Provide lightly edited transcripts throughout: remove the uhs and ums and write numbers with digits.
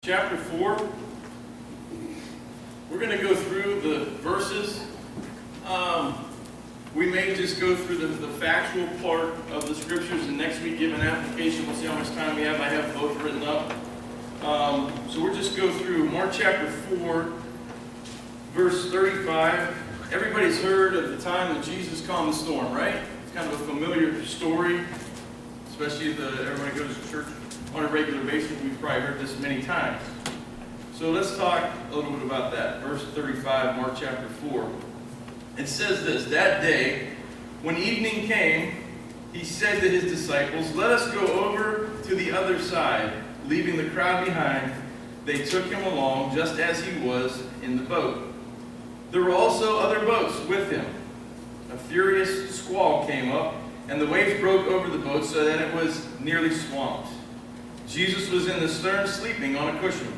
Chapter 4, we're going to go through the verses. We may just go through the factual part of the scriptures, and next week give an application. We'll see how much time we have. I have both written up. So we'll just go through Mark chapter 4, verse 35. Everybody's heard of the time that Jesus calmed the storm, right? It's kind of a familiar story, especially if everybody goes to church on a regular basis. We've probably heard this many times. So let's talk a little bit about that. Verse 35, Mark chapter 4. It says this: that day, when evening came, he said to his disciples, "Let us go over to the other side." Leaving the crowd behind, they took him along just as he was in the boat. There were also other boats with him. A furious squall came up, and the waves broke over the boat so that it was nearly swamped. Jesus was in the stern sleeping on a cushion.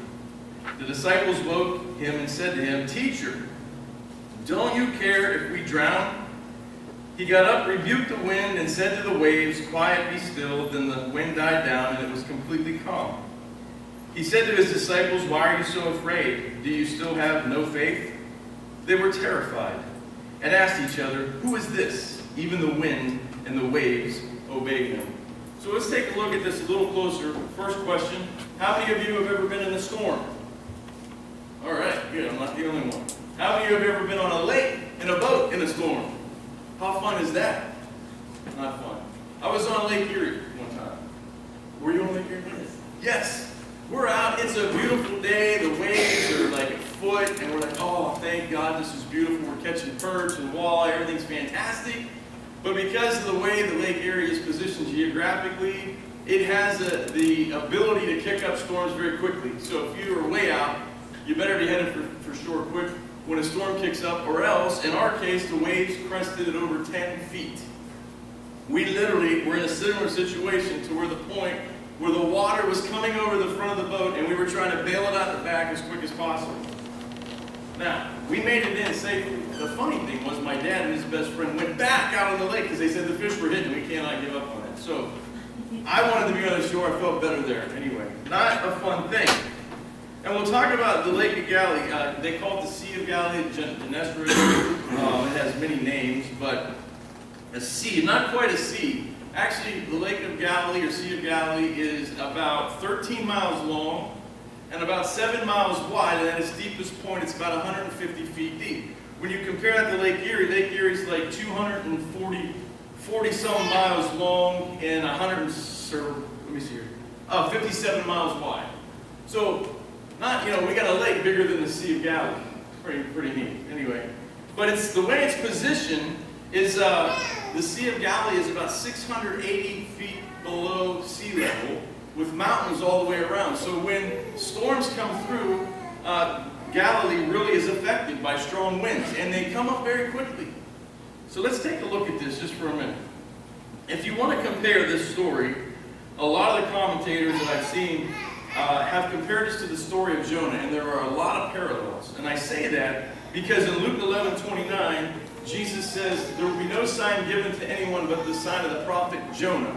The disciples woke him and said to him, "Teacher, don't you care if we drown?" He got up, rebuked the wind, and said to the waves, "Quiet, be still." Then the wind died down, and it was completely calm. He said to his disciples, "Why are you so afraid? Do you still have no faith?" They were terrified and asked each other, "Who is this? Even the wind and the waves obey him." So let's take a look at this a little closer. First question: how many of you have ever been in a storm? All right, good. I'm not the only one. How many of you have ever been on a lake in a boat in a storm? How fun is that? Not fun. I was on Lake Erie one time. Were you on Lake Erie? Yes. We're out. It's a beautiful day. The waves are like a foot, and we're like, "Oh, thank God, this is beautiful. We're catching perch and walleye. Everything's fantastic." But because of the way the Lake Erie is positioned geographically, it has the ability to kick up storms very quickly. So if you are way out, you better be headed for shore quick when a storm kicks up, or else, in our case, the waves crested at over 10 feet. We literally were in a similar situation to where the point where the water was coming over the front of the boat, and we were trying to bail it out the back as quick as possible. Now, we made it in safely. The funny thing was my dad and his best friend went back out on the lake because they said the fish were hidden. We cannot give up on it. So I wanted to be on the shore. I felt better there. Anyway, not a fun thing. And we'll talk about the Lake of Galilee. They call it the Sea of Galilee, Gennesaret. It has many names, but a sea, not quite a sea. Actually, the Lake of Galilee or Sea of Galilee is about 13 miles long and about 7 miles wide, and at its deepest point, it's about 150 feet deep. When you compare that to Lake Erie is like 40-some miles long and 57 miles wide. So, we got a lake bigger than the Sea of Galilee. Pretty neat. Anyway, but it's the way it's positioned is the Sea of Galilee is about 680 feet below sea level, with mountains all the way around. So when storms come through, Galilee really is affected by strong winds, and they come up very quickly. So let's take a look at this just for a minute. If you want to compare this story, a lot of the commentators that I've seen have compared this to the story of Jonah, and there are a lot of parallels. And I say that because in Luke 11:29, Jesus says, "There will be no sign given to anyone but the sign of the prophet Jonah."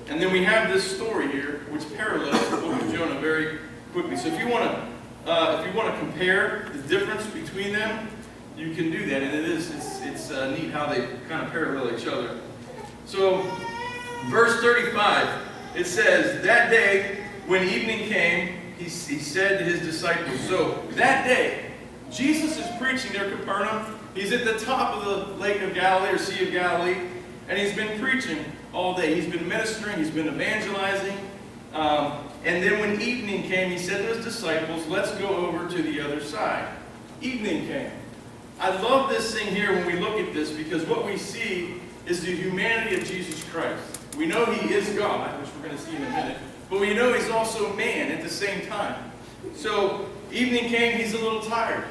And then we have this story here, which parallels the book of Jonah very quickly. So if you want to compare the difference between them, you can do that, and it's neat how they kind of parallel each other. So, verse 35, it says, "That day when evening came, he said to his disciples." So that day, Jesus is preaching near Capernaum. He's at the top of the Lake of Galilee or Sea of Galilee, and he's been preaching all day. He's been ministering, he's been evangelizing. And then when evening came, he said to his disciples, "Let's go over to the other side." Evening came. I love this thing here when we look at this, because what we see is the humanity of Jesus Christ. We know he is God, which we're going to see in a minute, but we know he's also man at the same time. So evening came, he's a little tired,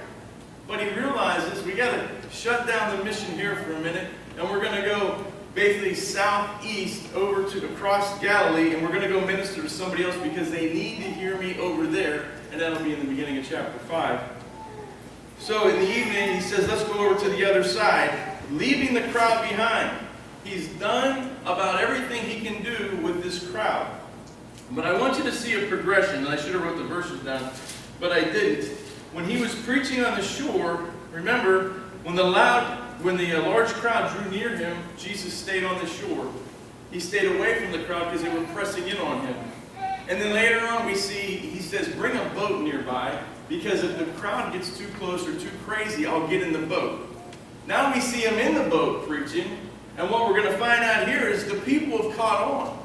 but he realizes we got to shut down the mission here for a minute, and we're going to go basically southeast over to across Galilee, and we're going to go minister to somebody else because they need to hear me over there, and that'll be in the beginning of chapter 5. So in the evening, he says, "Let's go over to the other side," leaving the crowd behind. He's done about everything he can do with this crowd. But I want you to see a progression, and I should have wrote the verses down, but I didn't. When he was preaching on the shore, remember, when the large crowd drew near him, Jesus stayed on the shore. He stayed away from the crowd because they were pressing in on him. And then later on we see, he says, bring a boat nearby, because if the crowd gets too close or too crazy, I'll get in the boat. Now we see him in the boat preaching, and what we're going to find out here is the people have caught on.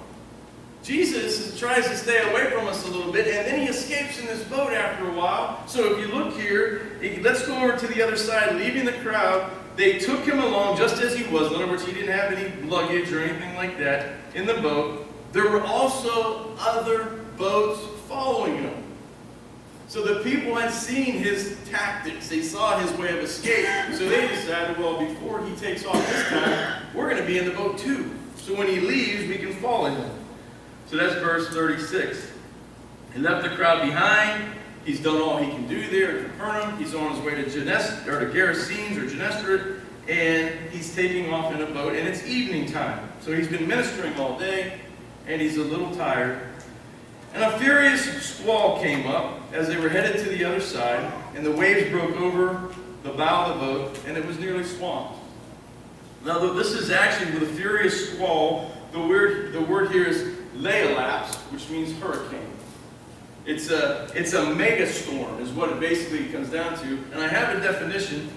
Jesus tries to stay away from us a little bit, and then he escapes in this boat after a while. So if you look here, let's go over to the other side, leaving the crowd. They took him along just as he was. In other words, he didn't have any luggage or anything like that in the boat. There were also other boats following him. So the people had seen his tactics. They saw his way of escape. So they decided, well, before he takes off this time, we're going to be in the boat too. So when he leaves, we can follow him. So that's verse 36. He left the crowd behind. He's done all he can do there at Capernaum. He's on his way to Gerasenes or Gennesaret, and he's taking off in a boat, and it's evening time. So he's been ministering all day, and he's a little tired. And a furious squall came up as they were headed to the other side, and the waves broke over the bow of the boat, and it was nearly swamped. Now, this is actually with a furious squall. The word here is leolaps, which means hurricane. It's a mega storm is what it basically comes down to. And I have a definition.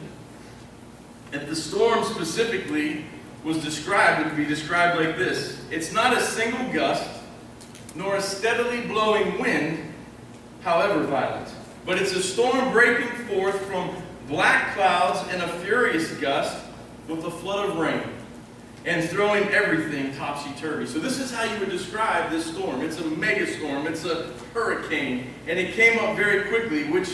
If the storm specifically was described, it could be described like this. It's not a single gust, nor a steadily blowing wind, however violent. But it's a storm breaking forth from black clouds and a furious gust with a flood of rain, and throwing everything topsy-turvy. So this is how you would describe this storm. It's a mega storm. It's a hurricane. And it came up very quickly, which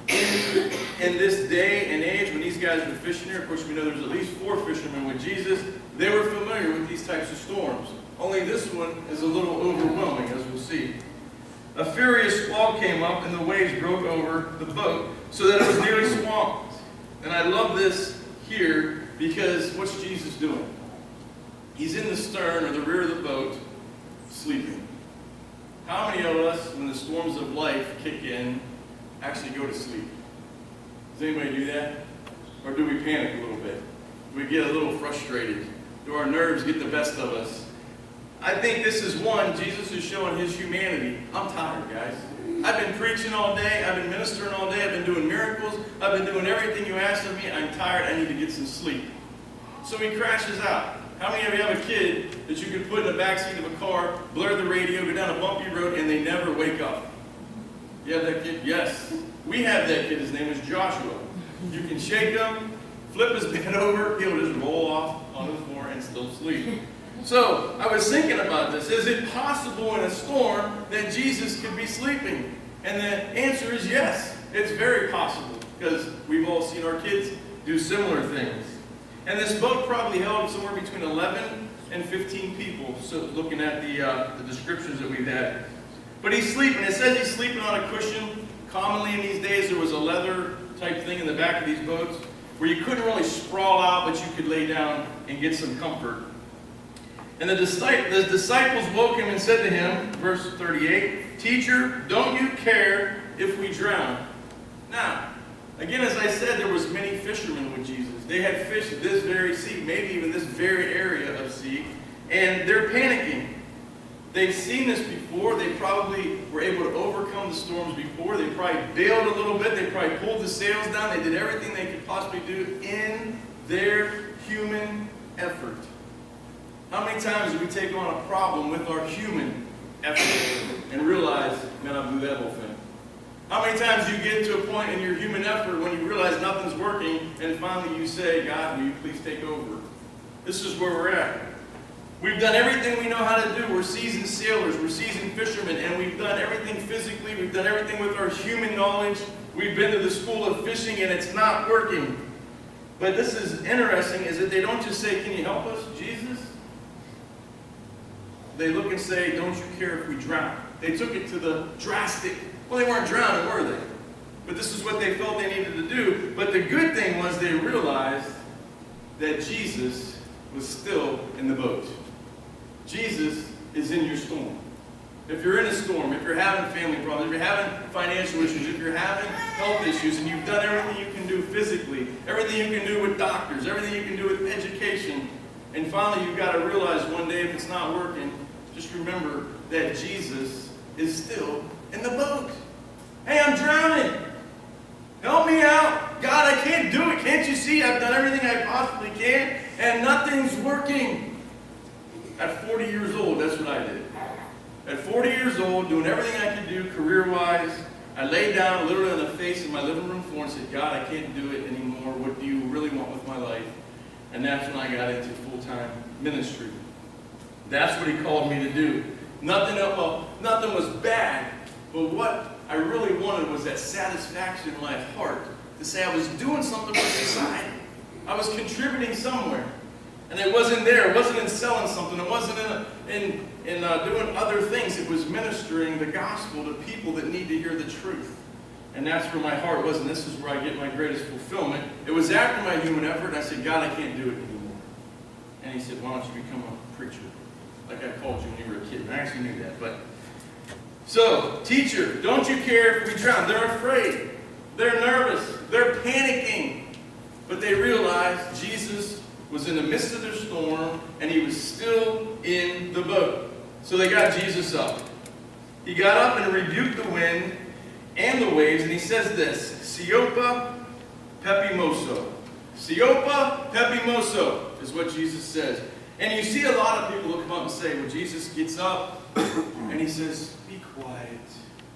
in this day and age, when these guys were fishing here, of course we know there's at least 4 fishermen with Jesus, they were familiar with these types of storms. Only this one is a little overwhelming, as we'll see. A furious squall came up, and the waves broke over the boat, so that it was nearly swamped. And I love this here, because what's Jesus doing? He's in the stern or the rear of the boat, sleeping. How many of us, when the storms of life kick in, actually go to sleep? Does anybody do that? Or do we panic a little bit? Do we get a little frustrated? Do our nerves get the best of us? I think this is one, Jesus is showing his humanity. I'm tired, guys. I've been preaching all day. I've been ministering all day. I've been doing miracles. I've been doing everything you asked of me. I'm tired. I need to get some sleep. So he crashes out. How many of you have a kid that you can put in the backseat of a car, blur the radio, go down a bumpy road, and they never wake up? You have that kid? Yes. We have that kid. His name is Joshua. You can shake him, flip his bed over, he'll just roll off on the floor and still sleep. So I was thinking about this. Is it possible in a storm that Jesus could be sleeping? And the answer is yes. It's very possible, because we've all seen our kids do similar things. And this boat probably held somewhere between 11 and 15 people, so looking at the descriptions that we've had. But he's sleeping. It says he's sleeping on a cushion. Commonly in these days, there was a leather type thing in the back of these boats where you couldn't really sprawl out, but you could lay down and get some comfort. And the disciples woke him and said to him, verse 38, "Teacher, don't you care if we drown?" Now, again, as I said, there was many fishermen with Jesus. They had fished this very sea, maybe even this very area of sea, and they're panicking. They've seen this before. They probably were able to overcome the storms before. They probably bailed a little bit. They probably pulled the sails down. They did everything they could possibly do in their human effort. How many times do we take on a problem with our human effort and realize, man, I blew that whole thing? How many times do you get to a point in your human effort when you realize nothing's working, and finally you say, God, will you please take over? This is where we're at. We've done everything we know how to do. We're seasoned sailors. We're seasoned fishermen. And we've done everything physically. We've done everything with our human knowledge. We've been to the school of fishing, and it's not working. But this is interesting, is that they don't just say, can you help us, Jesus? They look and say, don't you care if we drown? They took it to the drastic. Well, they weren't drowning, were they? But this is what they felt they needed to do. But the good thing was they realized that Jesus was still in the boat. Jesus is in your storm. If you're in a storm, if you're having family problems, if you're having financial issues, if you're having health issues, and you've done everything you can do physically, everything you can do with doctors, everything you can do with education, and finally you've got to realize one day if it's not working, just remember that Jesus is still in the boat. Hey, I'm drowning. Help me out. God, I can't do it. Can't you see? I've done everything I possibly can, and nothing's working. At 40 years old, that's what I did. At 40 years old, doing everything I could do career-wise, I laid down literally on the face of my living room floor and said, God, I can't do it anymore. What do you really want with my life? And that's when I got into full-time ministry. That's what he called me to do. Nothing was bad, but what I really wanted was that satisfaction in my heart to say I was doing something for society. I was contributing somewhere. And it wasn't there. It wasn't in selling something. It wasn't in doing other things. It was ministering the gospel to people that need to hear the truth. And that's where my heart was, and this is where I get my greatest fulfillment. It was after my human effort, and I said, God, I can't do it anymore. And he said, why don't you become a preacher? Like I called you when you were a kid. And I actually knew that. But so, teacher, don't you care if we drown? They're afraid. They're nervous. They're panicking. But they realize Jesus was in the midst of their storm, and he was still in the boat. So they got Jesus up. He got up and rebuked the wind and the waves, and he says this, Siopa Pephimoso. Siopa Pephimoso is what Jesus says. And you see a lot of people who come up and say, well, Jesus gets up, and he says, be quiet,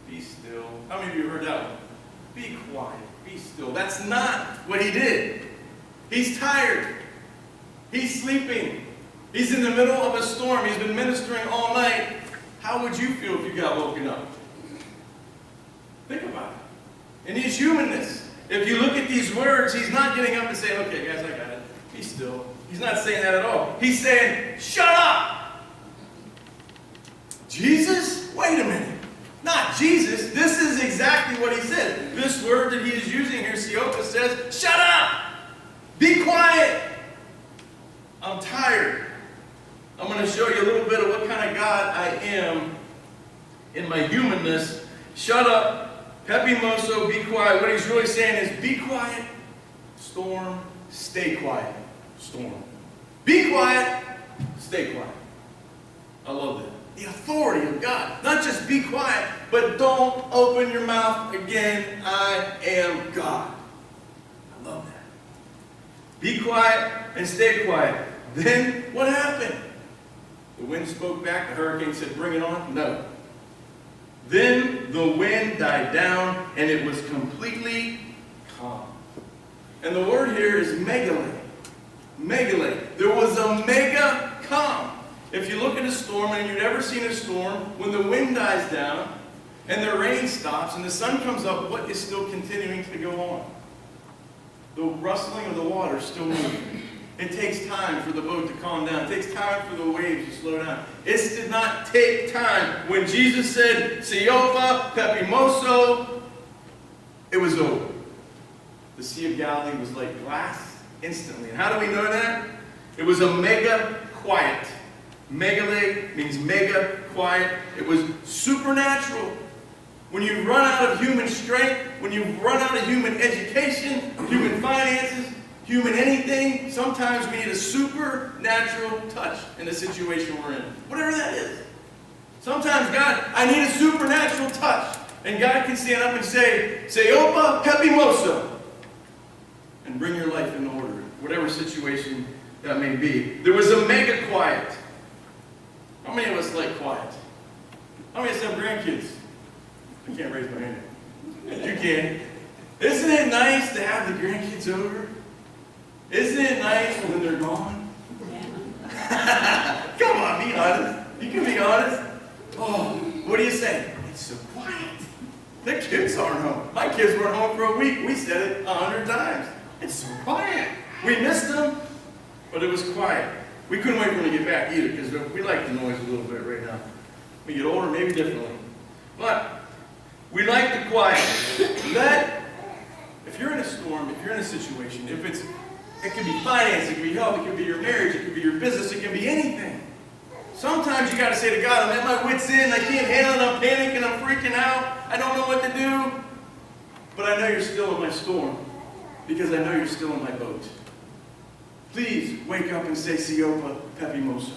be still. How many of you heard that one? Be quiet, be still. That's not what he did. He's tired. He's sleeping. He's in the middle of a storm. He's been ministering all night. How would you feel if you got woken up? Think about it. In his humanness, if you look at these words, he's not getting up and saying, okay, guys, I got it. Be still. He's not saying that at all. He's saying, shut up! Jesus? Wait a minute. Not Jesus. This is exactly what he said. This word that he is using here, Siopa, says, shut up! Be quiet! I'm tired. I'm going to show you a little bit of what kind of God I am in my humanness. Shut up, Pephimoso, be quiet. What he's really saying is, be quiet, storm, stay quiet, storm. Be quiet, stay quiet. I love that. The authority of God. Not just be quiet, but don't open your mouth again. I am God. I love that. Be quiet and stay quiet. Then what happened? The wind spoke back. The hurricane said, bring it on. No. Then the wind died down and it was completely calm. And the word here is megale. Megale. There was a mega calm. If you look at a storm and you've never seen a storm, when the wind dies down and the rain stops and the sun comes up, what is still continuing to go on? The rustling of the water is still moving. It takes time for the boat to calm down. It takes time for the waves to slow down. It did not take time. When Jesus said, Siopa Pephimoso, it was over. The Sea of Galilee was like glass instantly. And how do we know that? It was a mega quiet. Megale means mega quiet. It was supernatural. When you run out of human strength, when you run out of human education, human finances, human anything, sometimes we need a supernatural touch in the situation we're in. Whatever that is. Sometimes, God, I need a supernatural touch. And God can stand up and say, Siopa Pephimoso, and bring your life in order, whatever situation that may be. There was a mega quiet. How many of us like quiet? How many of us have grandkids? I can't raise my hand. You can. Isn't it nice to have the grandkids over? Isn't it nice when they're gone? Come on, be honest. You can be honest. Oh, what do you say? It's so quiet. The kids aren't home. My kids weren't home for a week. We said it 100 times. It's so quiet. We missed them, but it was quiet. We couldn't wait for them to get back either, because we like the noise a little bit right now. We get older, maybe differently. But we like the quiet. If you're in a storm, if you're in a situation, it could be finance, it could be health, it could be your marriage, it could be your business, it could be anything. Sometimes you got to say to God, I'm at my wit's end, I can't handle it, I'm panicking, I'm freaking out, I don't know what to do. But I know you're still in my storm, because I know you're still in my boat. Please wake up and say, Siopa Pephimoso.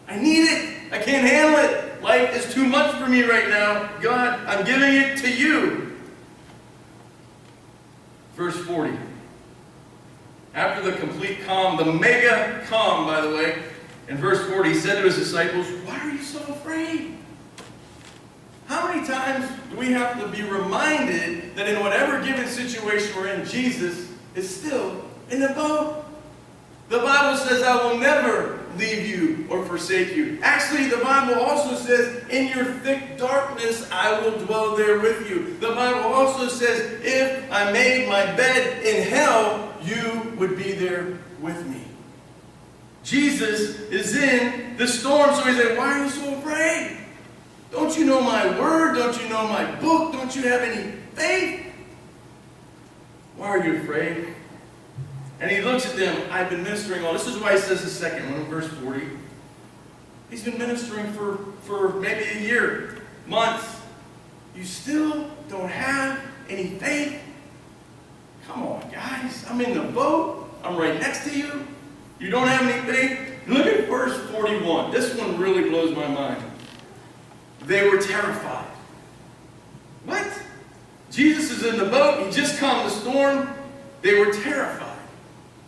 I need it. I can't handle it. Life is too much for me right now. God, I'm giving it to you. Verse 40. After the complete calm, the mega calm, by the way, in verse 40, he said to his disciples, why are you so afraid? How many times do we have to be reminded that in whatever given situation we're in, Jesus is still in the boat? The Bible says, I will never leave you or forsake you. Actually, the Bible also says, in your thick darkness, I will dwell there with you. The Bible also says, if I made my bed in hell, you would be there with me. Jesus is in the storm, so he said, why are you so afraid? Don't you know my word? Don't you know my book? Don't you have any faith? Why are you afraid? And he looks at them. I've been ministering all. This is why he says the second one in verse 40. He's been ministering for maybe a year, months. You still don't have any faith? Come on, guys. I'm in the boat. I'm right next to you. You don't have any faith? Look at verse 41. This one really blows my mind. They were terrified. What? Jesus is in the boat. He just calmed the storm. They were terrified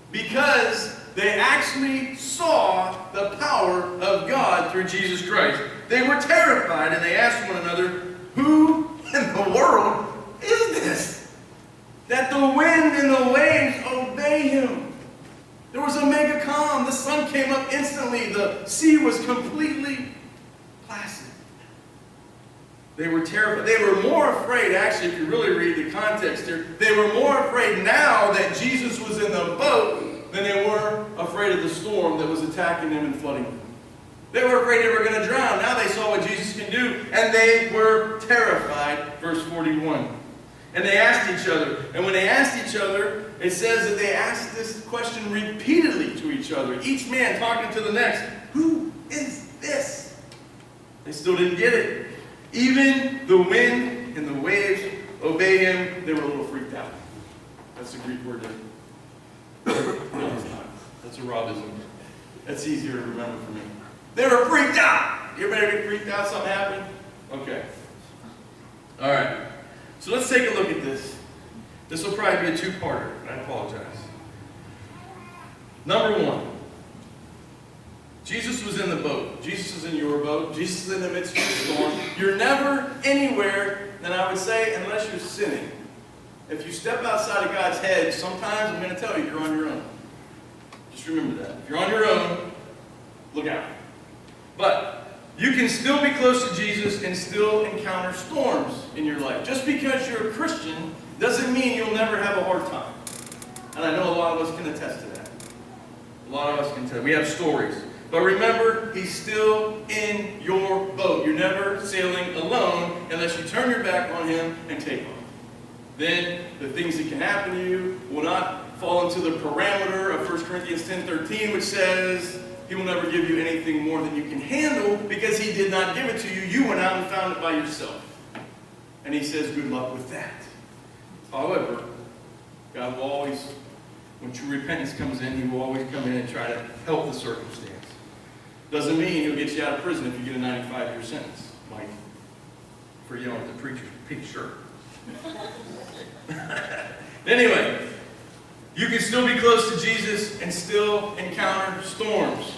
because they actually saw the power of God through Jesus Christ. They were terrified, and they asked one another, who in the world is this, that the wind and the waves obey him? There was a mega calm. The sun came up instantly. The sea was completely placid. They were terrified. They were more afraid, actually, if you really read the context here, they were more afraid now that Jesus was in the boat than they were afraid of the storm that was attacking them and flooding them. They were afraid they were going to drown. Now they saw what Jesus can do, and they were terrified. Verse 41. And they asked each other. And when they asked each other, it says that they asked this question repeatedly to each other. Each man talking to the next. Who is this? They still didn't get it. Even the wind and the waves obey him. They were a little freaked out. That's the Greek word there. No, it's not. That's a Robism. That's easier to remember for me. They were freaked out. You ever get freaked out? Something happened? Okay. All right. So let's take a look at this. This will probably be a two-parter, and I apologize. Number one, Jesus was in the boat. Jesus is in your boat. Jesus is in the midst of the storm. You're never anywhere, then I would say, unless you're sinning. If you step outside of God's hedge, sometimes I'm going to tell you, you're on your own. Just remember that. If you're on your own, look out. But you can still be close to Jesus and still encounter storms in your life. Just because you're a Christian doesn't mean you'll never have a hard time. And I know a lot of us can attest to that. A lot of us can tell. We have stories. But remember, he's still in your boat. You're never sailing alone unless you turn your back on him and take off. Then the things that can happen to you will not fall into the parameter of 1 Corinthians 10:13, which says he will never give you anything more than you can handle because he did not give it to you. You went out and found it by yourself. And he says, good luck with that. However, God will always, when true repentance comes in, he will always come in and try to help the circumstance. Doesn't mean he'll get you out of prison if you get a 95-year sentence, Mike, for yelling at the preacher's pink shirt. Anyway, you can still be close to Jesus and still encounter storms.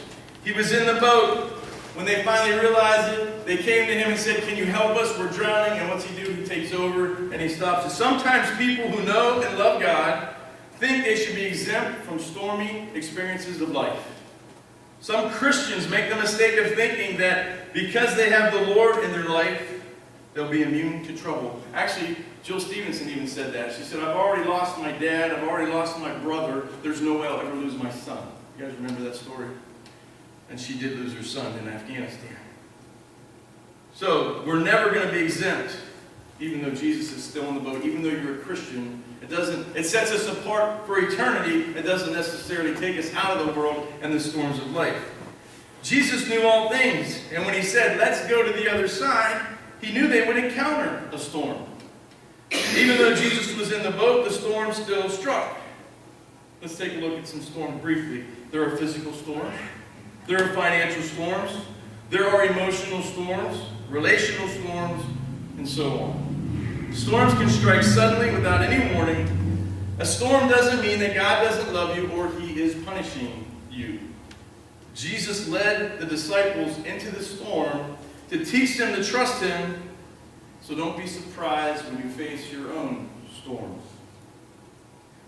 He was in the boat. When they finally realized it, they came to him and said, can you help us? We're drowning. And what's he do? He takes over and he stops us. Sometimes people who know and love God think they should be exempt from stormy experiences of life. Some Christians make the mistake of thinking that because they have the Lord in their life, they'll be immune to trouble. Actually, Jill Stevenson even said that. She said, I've already lost my dad. I've already lost my brother. There's no way I'll ever lose my son. You guys remember that story? And she did lose her son in Afghanistan. So, we're never going to be exempt, even though Jesus is still in the boat, even though you're a Christian. It sets us apart for eternity. It doesn't necessarily take us out of the world and the storms of life. Jesus knew all things, and when he said, let's go to the other side, he knew they would encounter a storm. Even though Jesus was in the boat, the storm still struck. Let's take a look at some storms briefly. There are physical storms. There are financial storms. There are emotional storms, relational storms, and so on. Storms can strike suddenly without any warning. A storm doesn't mean that God doesn't love you or he is punishing you. Jesus led the disciples into the storm to teach them to trust him, so don't be surprised when you face your own storms.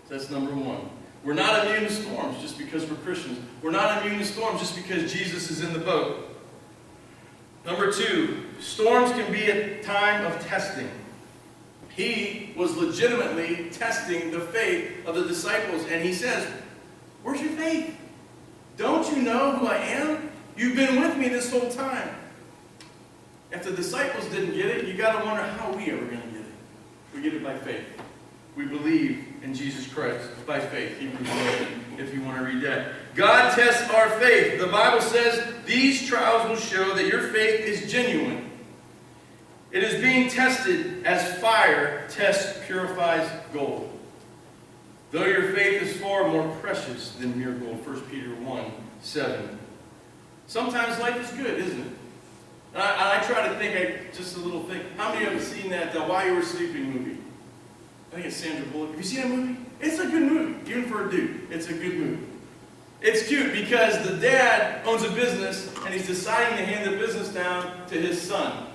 So that's number one. We're not immune to storms just because we're Christians. We're not immune to storms just because Jesus is in the boat. Number two, storms can be a time of testing. He was legitimately testing the faith of the disciples, and he says, where's your faith? Don't you know who I am? You've been with me this whole time. If the disciples didn't get it, you got to wonder how we ever going to get it. We get it by faith. We believe in Jesus Christ by faith. Hebrews 11, if you want to read that. God tests our faith. The Bible says these trials will show that your faith is genuine. It is being tested as fire tests, purifies gold. Though your faith is far more precious than mere gold. 1 Peter 1:7. Sometimes life is good, isn't it? And I try to think, just a little thing. How many of you have seen that While You Were Sleeping movie? I think it's Sandra Bullock. Have you seen that movie? It's a good movie, even for a dude. It's a good movie. It's cute because the dad owns a business and he's deciding to hand the business down to his son.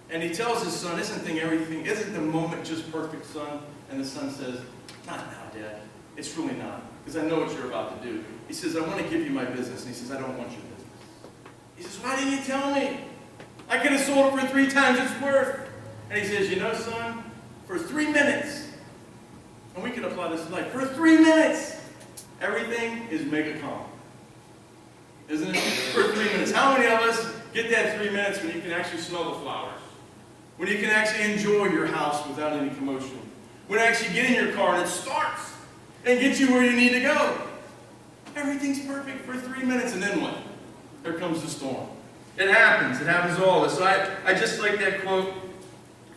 And he tells his son, isn't the moment just perfect, son? And the son says, not now, Dad. It's really not. Because I know what you're about to do. He says, I want to give you my business. And he says, I don't want your business. He says, why didn't you tell me? I could have sold it for 3 times its worth. And he says, you know, son, for 3 minutes, and we can apply this to life, for 3 minutes, everything is mega calm. Isn't it? For 3 minutes. How many of us get that 3 minutes when you can actually smell the flowers? When you can actually enjoy your house without any commotion? When you actually get in your car and it starts and gets you where you need to go? Everything's perfect for 3 minutes, and then what? There comes the storm. It happens. It happens to all of us. So I just like that quote.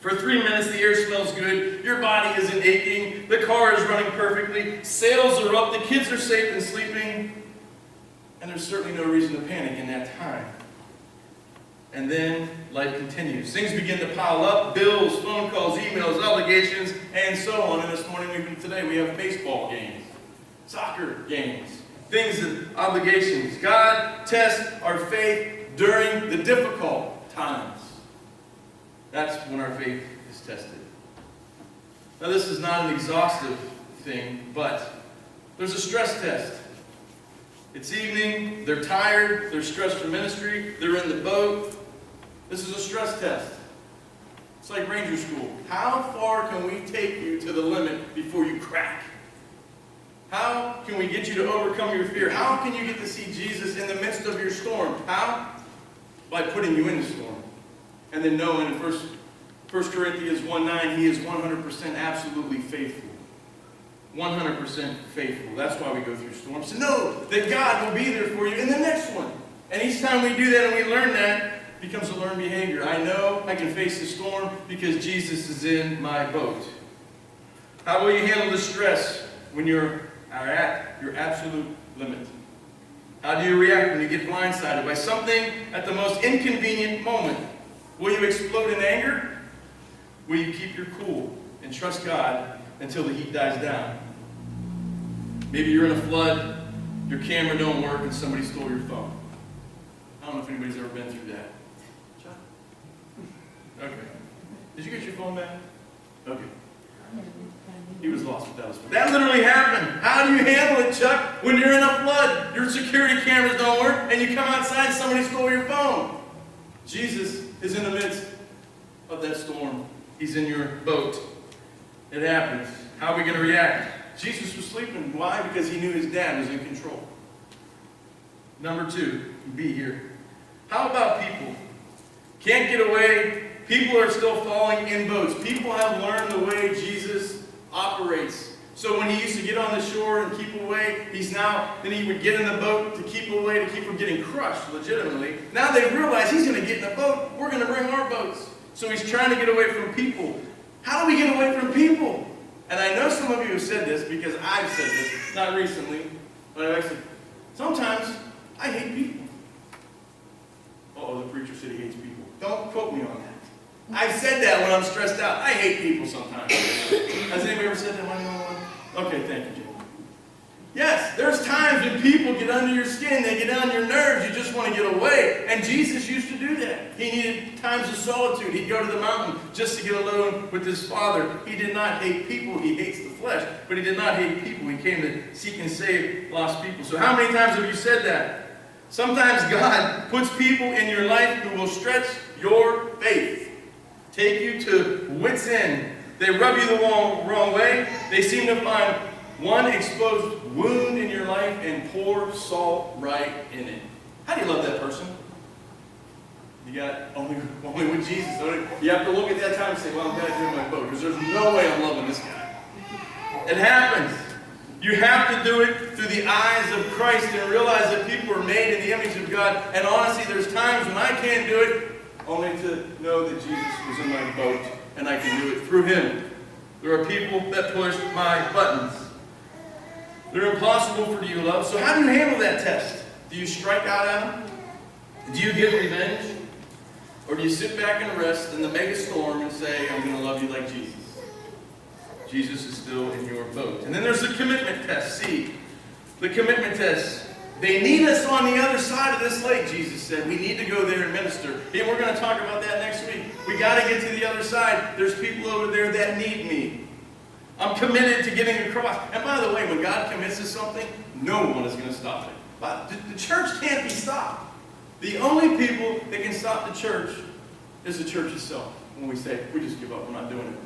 For 3 minutes, the air smells good. Your body isn't aching. The car is running perfectly. Sales are up. The kids are safe and sleeping. And there's certainly no reason to panic in that time. And then life continues. Things begin to pile up. Bills, phone calls, emails, obligations, and so on. And this morning, even today, we have baseball games, soccer games, things and obligations. God tests our faith during the difficult times. That's when our faith is tested. Now, this is not an exhaustive thing, but there's a stress test. It's evening, they're tired, they're stressed from ministry, they're in the boat. This is a stress test. It's like Ranger School. How far can we take you to the limit before you crack? How can we get you to overcome your fear? How can you get to see Jesus in the midst of your storm? How? By putting you in the storm. And then knowing in 1 Corinthians 1:9, he is 100% absolutely faithful. 100% faithful. That's why we go through storms. To know that God will be there for you in the next one. And each time we do that and we learn that, it becomes a learned behavior. I know I can face the storm because Jesus is in my boat. How will you handle the stress when you're at your absolute limit? How do you react when you get blindsided by something at the most inconvenient moment? Will you explode in anger? Will you keep your cool and trust God until the heat dies down? Maybe you're in a flood, your camera don't work, and somebody stole your phone. I don't know if anybody's ever been through that. Chuck? Okay. Did you get your phone back? Okay. He was lost without his phone. That literally happened. How do you handle it, Chuck? When you're in a flood, your security cameras don't work, and you come outside and somebody stole your phone. Jesus is in the midst of that storm. He's in your boat. It happens. How are we going to react? Jesus was sleeping. Why? Because he knew his dad was in control. Number 2, be here. How about people? Can't get away. People are still falling in boats. People have learned the way Jesus operates. So when he used to get on the shore and keep away, then he would get in the boat to keep away, to keep from getting crushed legitimately. Now they realize he's going to get in the boat. We're going to bring our boats. So he's trying to get away from people. How do we get away from people? And I know some of you have said this because I've said this, not recently, but I've actually, sometimes I hate people. Uh-oh, the preacher said he hates people. Don't quote me on that. I've said that when I'm stressed out. I hate people sometimes. Has anybody ever said that one? Okay, thank you, Jim. Yes, there's times when people get under your skin, they get on your nerves, you just want to get away. And Jesus used to do that. He needed times of solitude. He'd go to the mountain just to get alone with his Father. He did not hate people. He hates the flesh. But he did not hate people. He came to seek and save lost people. So how many times have you said that? Sometimes God puts people in your life who will stretch your faith. Take you to wit's end. They rub you the wrong way. They seem to find one exposed wound in your life and pour salt right in it. How do you love that person? You got only with Jesus. You have to look at that time and say, well, I'm glad you're in my boat, because there's no way I'm loving this guy. It happens. You have to do it through the eyes of Christ and realize that people are made in the image of God. And honestly, there's times when I can't do it, only to know that Jesus was in my boat and I can do it through him. There are people that push my buttons. They're impossible for you to love. So how do you handle that test? Do you strike out at them? Do you get revenge? Or do you sit back and rest in the mega storm and say, I'm going to love you like Jesus? Jesus is still in your boat. And then there's the commitment test. See, the commitment test. They need us on the other side of this lake, Jesus said. We need to go there and minister. And we're going to talk about that next week. We got to get to the other side. There's people over there that need me. I'm committed to getting across. And by the way, when God commits to something, no one is going to stop it. But the church can't be stopped. The only people that can stop the church is the church itself. When we say, we just give up, we're not doing it.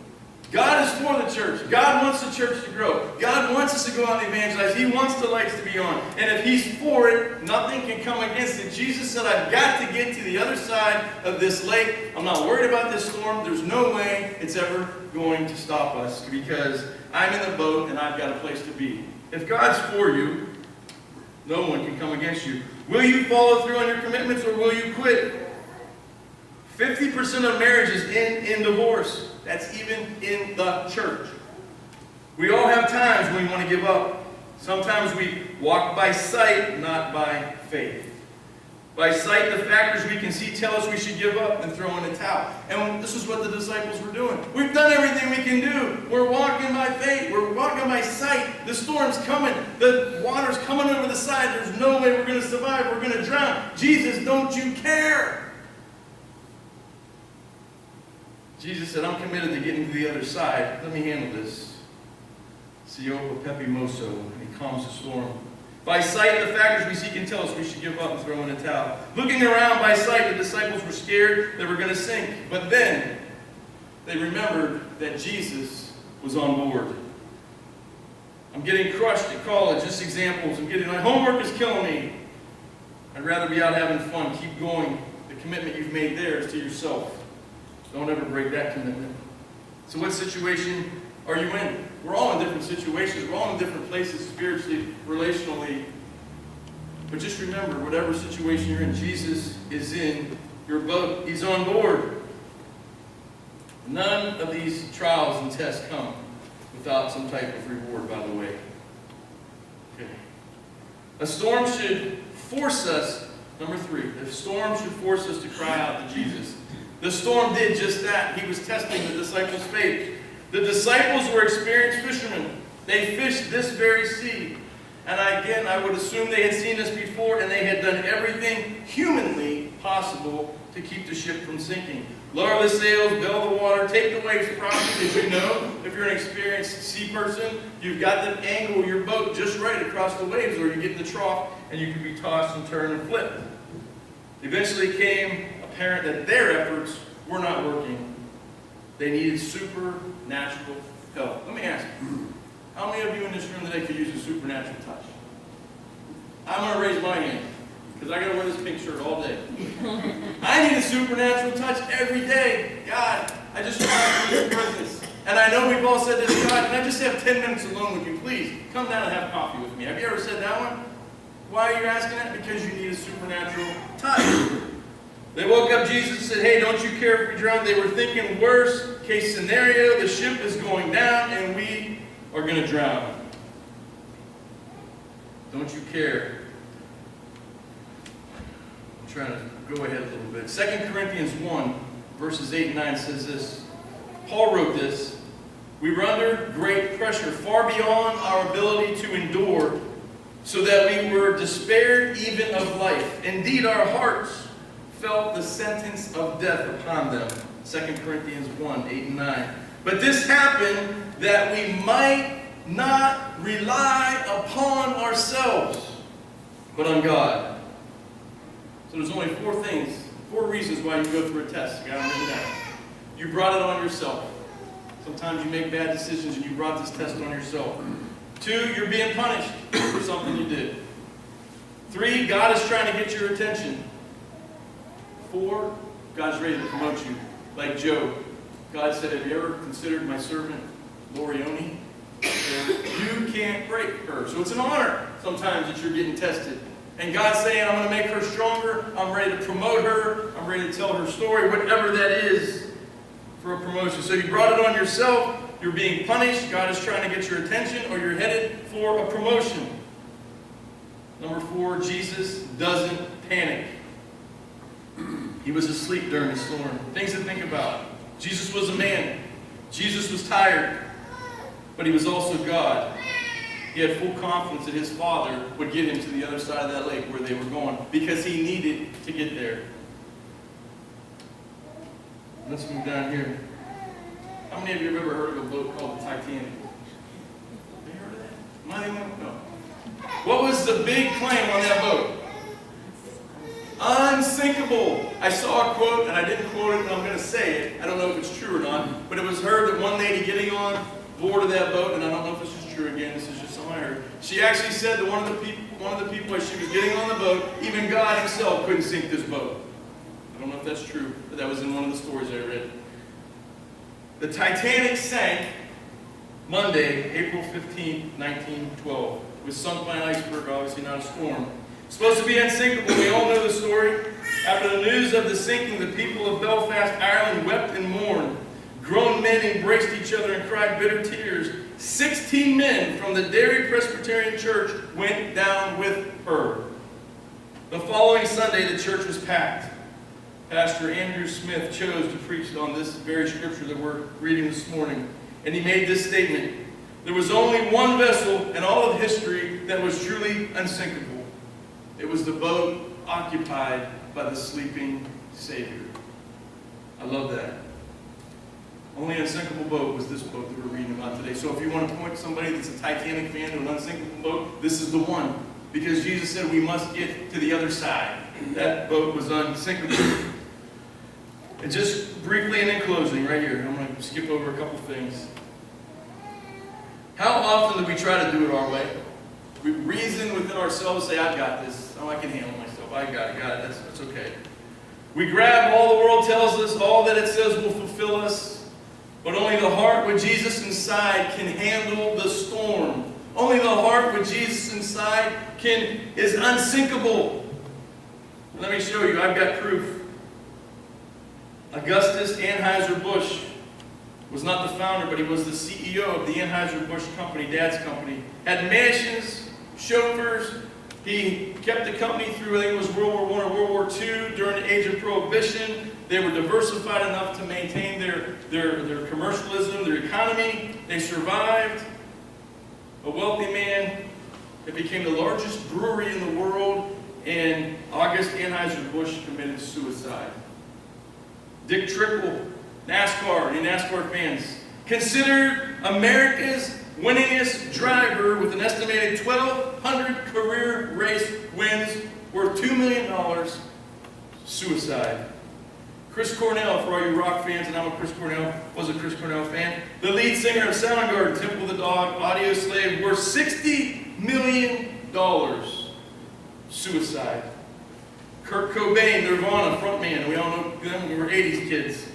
God is for the church. God wants the church to grow. God wants us to go out and evangelize. He wants the lights to be on. And if he's for it, nothing can come against it. Jesus said, I've got to get to the other side of this lake. I'm not worried about this storm. There's no way it's ever going to stop us because I'm in the boat and I've got a place to be. If God's for you, no one can come against you. Will you follow through on your commitments or will you quit? 50% of marriages end in divorce. That's even in the church. We all have times when we want to give up. Sometimes we walk by sight, not by faith. By sight, the factors we can see tell us we should give up and throw in the towel. And this is what the disciples were doing. We've done everything we can do. We're walking by faith. We're walking by sight. The storm's coming. The water's coming over the side. There's no way we're going to survive. We're going to drown. Jesus, don't you care? Jesus said, I'm committed to getting to the other side. Let me handle this. Siopa Pephimoso, and he calms the storm. By sight, the factors we see can tell us we should give up and throw in a towel. Looking around by sight, the disciples were scared they were going to sink. But then, they remembered that Jesus was on board. I'm getting crushed at college. Just examples. My homework is killing me. I'd rather be out having fun. Keep going. The commitment you've made there is to yourself. Don't ever break that commitment. So what situation are you in? We're all in different situations. We're all in different places spiritually, relationally. But just remember, whatever situation you're in, Jesus is in your boat. He's on board. None of these trials and tests come without some type of reward, by the way. Okay. A storm should force us, number 3, the storm should force us to cry out to Jesus. The storm did just that. He was testing the disciples' faith. The disciples were experienced fishermen. They fished this very sea. And again, I would assume they had seen this before, and they had done everything humanly possible to keep the ship from sinking. Lower the sails, bail the water, take the waves properly. As you know, if you're an experienced sea person, you've got to angle your boat just right across the waves, or you get in the trough, and you can be tossed and turned and flipped. Eventually came apparent that their efforts were not working. They needed supernatural help. Let me ask you, how many of you in this room today could use a supernatural touch? I'm going to raise my hand, because I got to wear this pink shirt all day. I need a supernatural touch every day. God, I just want to be your presence. And I know we've all said this, God, can I just have 10 minutes alone with you? Please, come down and have coffee with me. Have you ever said that one? Why are you asking that? Because you need a supernatural touch. They woke up Jesus and said, hey, don't you care if we drown? They were thinking, worst case scenario, the ship is going down and we are going to drown. Don't you care? I'm trying to go ahead a little bit. 2 Corinthians 1, verses 8 and 9 says this. Paul wrote this. We were under great pressure, far beyond our ability to endure, so that we were despaired even of life. Indeed, our hearts felt the sentence of death upon them. 2 Corinthians 1, 8 and 9. But this happened that we might not rely upon ourselves, but on God. So there's only four reasons why you go through a test. You got them written down. You brought it on yourself. Sometimes you make bad decisions and you brought this test on yourself. 2, you're being punished for something you did. 3, God is trying to get your attention. 4, God's ready to promote you. Like Job. God said, have you ever considered my servant Lorioni? You can't break her. So it's an honor sometimes that you're getting tested. And God's saying, I'm going to make her stronger. I'm ready to promote her. I'm ready to tell her story, whatever that is. For a promotion. So you brought it on yourself, you're being punished, God is trying to get your attention, or you're headed for a promotion. Number 4, Jesus doesn't panic. He was asleep during the storm. Things to think about. Jesus was a man. Jesus was tired. But he was also God. He had full confidence that his Father would get him to the other side of that lake where they were going, because he needed to get there. Let's move down here. How many of you have ever heard of a boat called the Titanic? Have you heard of that? Am I the only one? No. What was the big claim on that boat? Unsinkable. I saw a quote, and I didn't quote it, but I'm going to say it. I don't know if it's true or not, but it was heard that one lady getting on board of that boat, and I don't know if this is true again, this is just something I heard. She actually said that one of the people as she was getting on the boat, even God himself couldn't sink this boat. I don't know if that's true, but that was in one of the stories I read. The Titanic sank Monday, April 15, 1912. It was sunk by an iceberg, obviously not a storm. It's supposed to be unsinkable. We all know the story. After the news of the sinking, the people of Belfast, Ireland wept and mourned. Grown men embraced each other and cried bitter tears. 16 men from the Derry Presbyterian Church went down with her. The following Sunday, the church was packed. Pastor Andrew Smith chose to preach on this very scripture that we're reading this morning. And he made this statement. There was only one vessel in all of history that was truly unsinkable. It was the boat occupied by the sleeping Savior. I love that. Only unsinkable boat was this boat that we're reading about today. So if you want to point somebody that's a Titanic fan to an unsinkable boat, this is the one. Because Jesus said we must get to the other side. That boat was unsinkable. And just briefly and in closing, right here, I'm going to skip over a couple things. How often do we try to do it our way? We reason within ourselves, say, I've got this. Oh, I can handle myself. I got it. That's okay. We grab all the world tells us, all that it says will fulfill us. But only the heart with Jesus inside can handle the storm. Only the heart with Jesus inside is unsinkable. Let me show you. I've got proof. Augustus Anheuser-Busch was not the founder, but he was the CEO of the Anheuser-Busch company, Dad's company. Had mansions, chauffeurs. He kept the company through, I think it was World War I or World War II, during the age of Prohibition. They were diversified enough to maintain their commercialism, their economy. They survived. A wealthy man that became the largest brewery in the world, and August Anheuser-Busch committed suicide. Dick Trickle, NASCAR, any NASCAR fans, considered America's winningest driver with an estimated 1,200 career race wins worth $2 million, suicide. Chris Cornell, for all you rock fans, and I'm a Chris Cornell fan, the lead singer of Soundgarden, Temple of the Dog, Audio Slave, worth $60 million, suicide. Kurt Cobain, Nirvana, frontman, we all know them, we were 80s kids.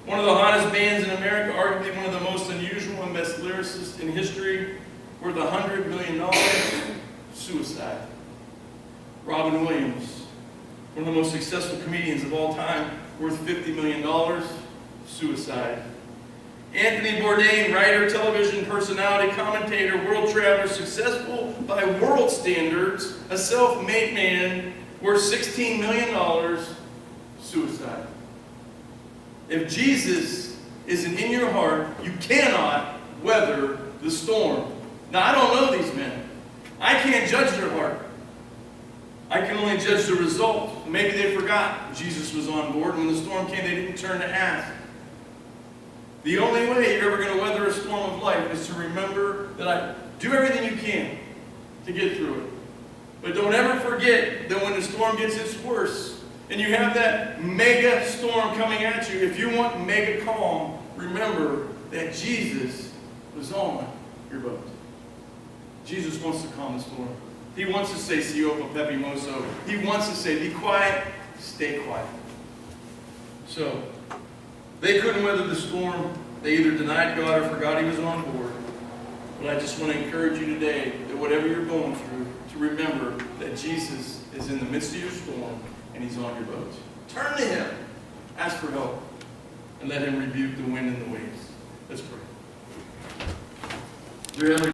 One of the hottest bands in America, arguably one of the most unusual and best lyricists in history, worth $100 million, suicide. Robin Williams, one of the most successful comedians of all time, worth $50 million, suicide. Anthony Bourdain, writer, television personality, commentator, world traveler, successful by world standards, a self-made man, worth $16 million, suicide. If Jesus isn't in your heart, you cannot weather the storm. Now, I don't know these men. I can't judge their heart. I can only judge the result. Maybe they forgot Jesus was on board. When the storm came, they didn't turn to ask. The only way you're ever going to weather a storm of life is to remember that I do everything you can to get through it. But don't ever forget that when the storm gets its worst and you have that mega storm coming at you, if you want mega calm, remember that Jesus was on your boat. Jesus wants to calm the storm. He wants to say, Siopa Pephimoso. He wants to say, be quiet, stay quiet. So, they couldn't weather the storm. They either denied God or forgot He was on board. But I just want to encourage you today that whatever you're going through, to remember that Jesus is in the midst of your storm and He's on your boat. Turn to Him. Ask for help. And let Him rebuke the wind and the waves. Let's pray. Dear Heavenly